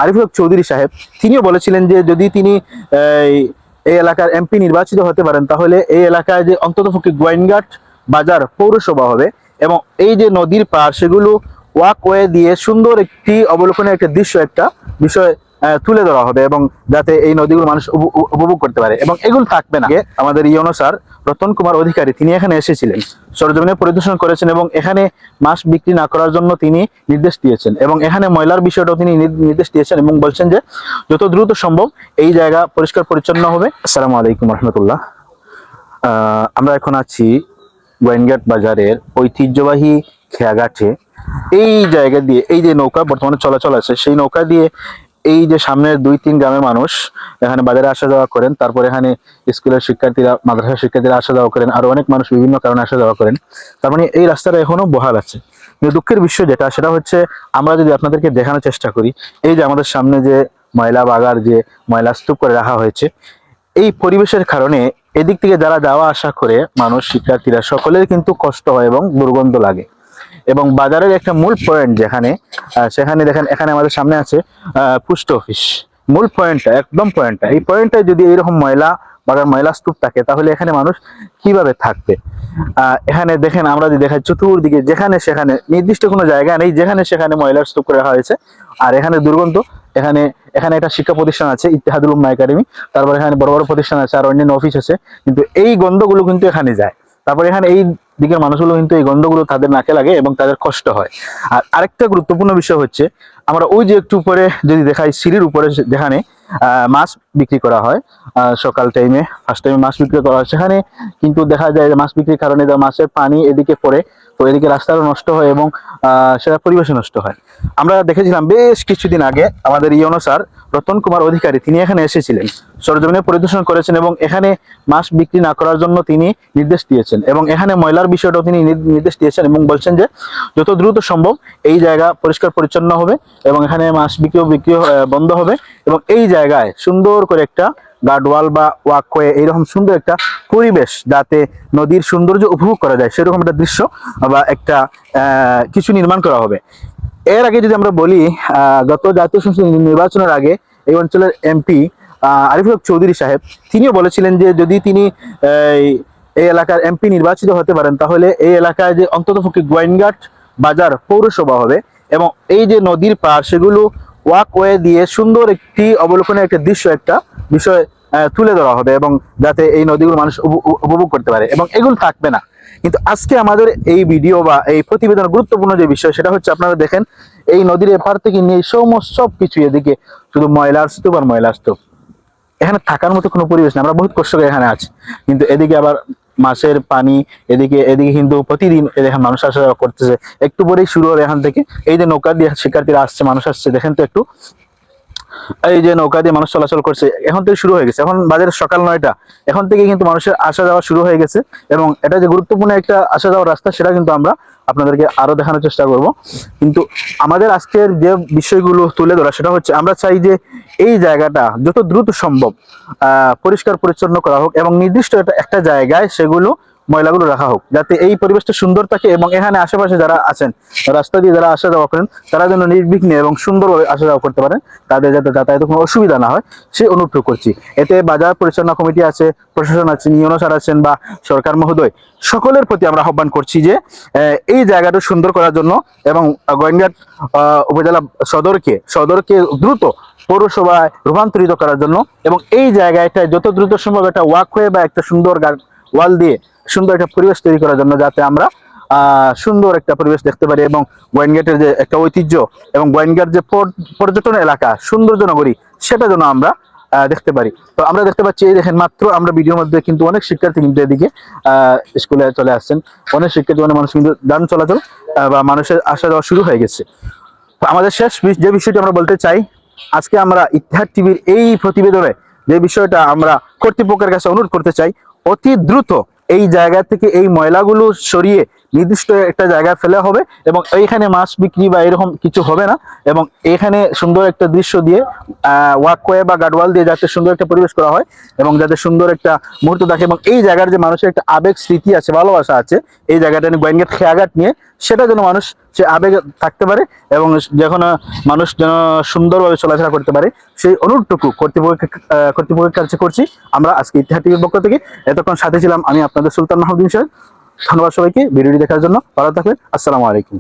আরিফুল হক চৌধুরী সাহেব, তিনিও বলেছিলেন যে যদি তিনি এই এলাকার এমপি নির্বাচিত হতে পারেন তাহলে এই এলাকায় যে অন্ততপক্ষে গোয়াইনঘাট বাজার পৌরসভা হবে এবং এই যে নদীর পাড় সেগুলো ওয়াকওয়ে দিয়ে সুন্দর একটি অবলোকনের একটা দৃশ্য, একটা বিষয় তুলে ধরা হবে এবং যাতে এই নদীগুলো মানুষ উপভোগ করতে পারে এবং এগুলো থাকবে না। আমাদের ইউনো স্যার রতন কুমার অধিকারী তিনি এখানে এসেছিলেন, সরজমিনে পরিদর্শন করেছেন এবং এখানে মাছ বিক্রি না করার জন্য তিনি নির্দেশ দিয়েছেন এবং এখানে ময়লার বিষয়টাও তিনি নির্দেশ দিয়েছেন এবং বলছেন যে যত দ্রুত সম্ভব এই জায়গা পরিষ্কার পরিচ্ছন্ন হবে। আসসালামু আলাইকুম রহমতুল্লাহ। আমরা এখন আছি গোয়াইনঘাট বাজারের ঐতিহ্যবাহী খেয়াঘাটে। এই জায়গা দিয়ে এই যে নৌকা বর্তমানে চলাচল আছে, সেই নৌকা দিয়ে এই যে সামনের 2-3 গ্রামের মানুষ এখানে বাজারে আসা যাওয়া করেন, তারপর এখানে স্কুলের শিক্ষার্থীরা, মাদ্রাসার শিক্ষার্থীরা আসা যাওয়া করেন, আরো অনেক মানুষ বিভিন্ন কারণে আসা যাওয়া করেন। তার মানে এই রাস্তাটা এখনো বহাল আছে। কিন্তু দুঃখের বিষয় যেটা, সেটা হচ্ছে আমরা যদি আপনাদেরকে দেখানোর চেষ্টা করি, এই যে আমাদের সামনে যে ময়লা বাগার, যে ময়লা স্তূপ করে রাখা হয়েছে, এই পরিবেশের কারণে এদিক থেকে যারা যাওয়া আসা করে মানুষ, শিক্ষার্থীরা, সকলের কিন্তু কষ্ট হয় এবং দুর্গন্ধ লাগে। এবং বাজারের একটা মূল পয়েন্ট যেখানে, সেখানে দেখেন এখানে আমাদের সামনে আছে পোস্ট অফিস। মূল পয়েন্টটা, একদম পয়েন্টটা, এই পয়েন্টে যদি এরকম ময়লা বাগার, ময়লা স্তূপ থাকে তাহলে এখানে মানুষ কিভাবে থাকবে? এখানে দেখেন, আমরা যদি দেখাই চতুর্দিকে যেখানে সেখানে নির্দিষ্ট কোনো জায়গা নেই, যেখানে সেখানে ময়লার স্তূপ করে রাখা হয়েছে। আর এখানে দুর্গন্ধ। এখানে এখানে একটা শিক্ষা প্রতিষ্ঠান আছে, ইত্তেহাদুল উম্মাহ একাডেমি, তারপর এখানে বড় বড় প্রতিষ্ঠান আছে আর অন্যান্য অফিস আছে, কিন্তু এই গন্ধগুলো কিন্তু এখানে যায়। তারপরে এখানে এই দিকের মানুষগুলো কিন্তু এই গন্ধগুলো তাদের নাকে লাগে এবং তাদের কষ্ট হয়। আর আরেকটা গুরুত্বপূর্ণ বিষয় হচ্ছে, আমরা ওই যে একটু উপরে যদি দেখাই, সিঁড়ির উপরে যেখানে মাছ বিক্রি করা হয়, সকাল টাইমে, ফার্স্ট টাইমে মাছ বিক্রি করা হয়, সেখানে কিন্তু দেখা যায় যে মাছ বিক্রির কারণে মাছের পানি এদিকে পড়ে, তো এদিকে রাস্তাটা নষ্ট হয় এবং সেটা পরিবেশে নষ্ট হয়। আমরা দেখেছিলাম বেশ কিছুদিন আগে আমাদের ইউনো স্যার রতন কুমার অধিকারী তিনি এখানে এসেছিলেন, সরজমিনে পরিদর্শন করেছেন এবং এখানে মাছ বিক্রি না করার জন্য তিনি নির্দেশ দিয়েছেন এবং এখানে ময়লার বিষয়টাও তিনি নির্দেশ দিয়েছেন এবং বলছেন যে যত দ্রুত সম্ভব এই জায়গা পরিষ্কার পরিচ্ছন্ন হবে এবং এখানে মাছ বিক্রি বন্ধ হবে এবং এই জায়গায় সুন্দর করে একটা গার্ডওয়াল বা ওয়াকওয়ে, এইরকম সুন্দর একটা পরিবেশ, যাতে নদীর সৌন্দর্য উপভোগ করা যায় সেরকম একটা দৃশ্য বা একটা কিছু নির্মাণ করা হবে। এর আগে যদি আমরা বলি, গত জাতীয় সংসদ নির্বাচনের আগে এই অঞ্চলের এমপি আরিফুল হক চৌধুরী সাহেব, তিনিও বলেছিলেন যে যদি তিনি এই এলাকার এমপি নির্বাচিত হতে পারেন তাহলে এই এলাকায় যে অন্ততপক্ষে গোয়াইনঘাট বাজার পৌরসভা হবে এবং এই যে নদীর পাড় সেগুলো ওয়াকওয়ে দিয়ে সুন্দর একটি অবলোকনের একটা দৃশ্য, একটা বিষয় তুলে ধরা হবে এবং যাতে এই নদীগুলো মানুষ উপভোগ করতে পারে এবং এগুলো থাকবে না। কিন্তু আজকে আমাদের এই ভিডিও বা এই প্রতিবেদনের গুরুত্বপূর্ণ যে বিষয়, সেটা হচ্ছে আপনারা দেখেন এই নদীর এপার থেকে নিয়ে সব কিছু এদিকে শুধু ময়লার স্তূপ আর ময়লার স্তূপ। এখানে থাকার মতো কোনো পরিবেশ না, আমরা বহুত কষ্ট করে এখানে আছি, কিন্তু এদিকে আবার মাছের পানি, এদিকে এদিকে কিন্তু প্রতিদিন এখানে মানুষ আসা যাওয়া করতেছে। একটু পরেই শুরু হবে এখান থেকে, এই যে নৌকা দিয়ে শিক্ষার্থীরা আসছে, মানুষ আসছে, দেখেন তো একটু, এই যে নৌকা দিয়ে মানুষ চলাচল করছে, এখন থেকে শুরু হয়ে গেছে। এখন বাজারে সকাল 9টা, এখন থেকে কিন্তু মানুষের আসা যাওয়া শুরু হয়ে গেছে এবং এটা যে গুরুত্বপূর্ণ একটা আসা যাওয়ার রাস্তা, সেটা কিন্তু আমরা আপনাদেরকে আরো দেখানোর চেষ্টা করব। কিন্তু আমাদের আজকের যে বিষয়গুলো তুলে ধরা, সেটা হচ্ছে আমরা চাই যে এই জায়গাটা যত দ্রুত সম্ভব পরিষ্কার পরিচ্ছন্ন করা হোক এবং নির্দিষ্ট একটা জায়গায় সেগুলো ময়লাগুলো রাখা হোক, যাতে এই পরিবেশটা সুন্দর থাকে এবং এখানে আশেপাশে যারা আছেন, রাস্তা দিয়ে যারা আসা যাওয়া করেন, তারা যেন নির্বিঘ্নে এবং সুন্দরভাবে আসা যাওয়া করতে পারেন, তাদের যাতে যাতায়াতে কোনো অসুবিধা না হয় সে অনুরোধ করছি। এতে বাজার পরিচালনা কমিটি আছে, প্রশাসন আছেন, ইউনো স্যার আছেন বা সরকার মহোদয়, সকলের প্রতি আমরা আহ্বান করছি যে এই জায়গাটা সুন্দর করার জন্য এবং গোয়াইনঘাট উপজেলা সদরকে দ্রুত পৌরসভায় রূপান্তরিত করার জন্য এবং এই জায়গাটা যত দ্রুত সম্ভব একটা ওয়াকওয়ে বা একটা সুন্দর ওয়াল দিয়ে সুন্দর একটা পরিবেশ তৈরি করার জন্য, যাতে আমরা সুন্দর একটা পরিবেশ দেখতে পারি এবং গোয়াইনঘাটের যে একটা ঐতিহ্য এবং গোয়াইনঘাট যে পর্যটন এলাকা, সৌন্দর্য নগরী, সেটা যেন আমরা দেখতে পারি। তো আমরা দেখতে পাচ্ছি, এই দেখেন মাত্র আমরা ভিডিওর মধ্যে কিন্তু অনেক শিক্ষার্থী কিন্তু এদিকে স্কুলে চলে আসছেন, অনেক শিক্ষার্থী, অনেক মানুষ কিন্তু যান চলাচল বা মানুষের আসা যাওয়া শুরু হয়ে গেছে। তো আমাদের শেষ যে বিষয়টি আমরা বলতে চাই, আজকে আমরা ইতিহাদ টিভির এই প্রতিবেদনে যে বিষয়টা আমরা কর্তৃপক্ষের কাছে অনুরোধ করতে চাই, অতি দ্রুত এই জায়গা থেকে এই ময়লাগুলো সরিয়ে নির্দিষ্ট একটা জায়গায় ফেলা হবে এবং এইখানে মাছ বিক্রি বা এরকম কিছু হবে না। এবং এখানে সুন্দর একটা দৃশ্য দিয়ে ওয়াকওয়ে বা গার্ডওয়াল দিয়ে যাতে সুন্দর একটা পরিবেশ করা হয় এবং যাতে সুন্দর একটা মুহূর্ত থাকে এবং এই জায়গার যে মানুষের একটা আবেগ স্মৃতি আছে, ভালোবাসা আছে এই জায়গাটা নিয়ে, গোয়েন্দাঘাট খেয়াঘাট নিয়ে, সেটা যেন মানুষ সে আবেগে থাকতে পারে এবং যখন মানুষ যেন সুন্দরভাবে চলাফেরা করতে পারে, সেই অনুরোধটুকু কর্তৃপক্ষের কাছে করছি আমরা আজকে ইতিহাস টিভির পক্ষ থেকে। এতক্ষণ সাথে ছিলাম আমি আপনাদের সুলতান মাহমুদ্দিন সাহেব। ধন্যবাদ সবাইকে ভিডিওটি দেখার জন্য। ভালো থাকবেন। আসসালামু আলাইকুম।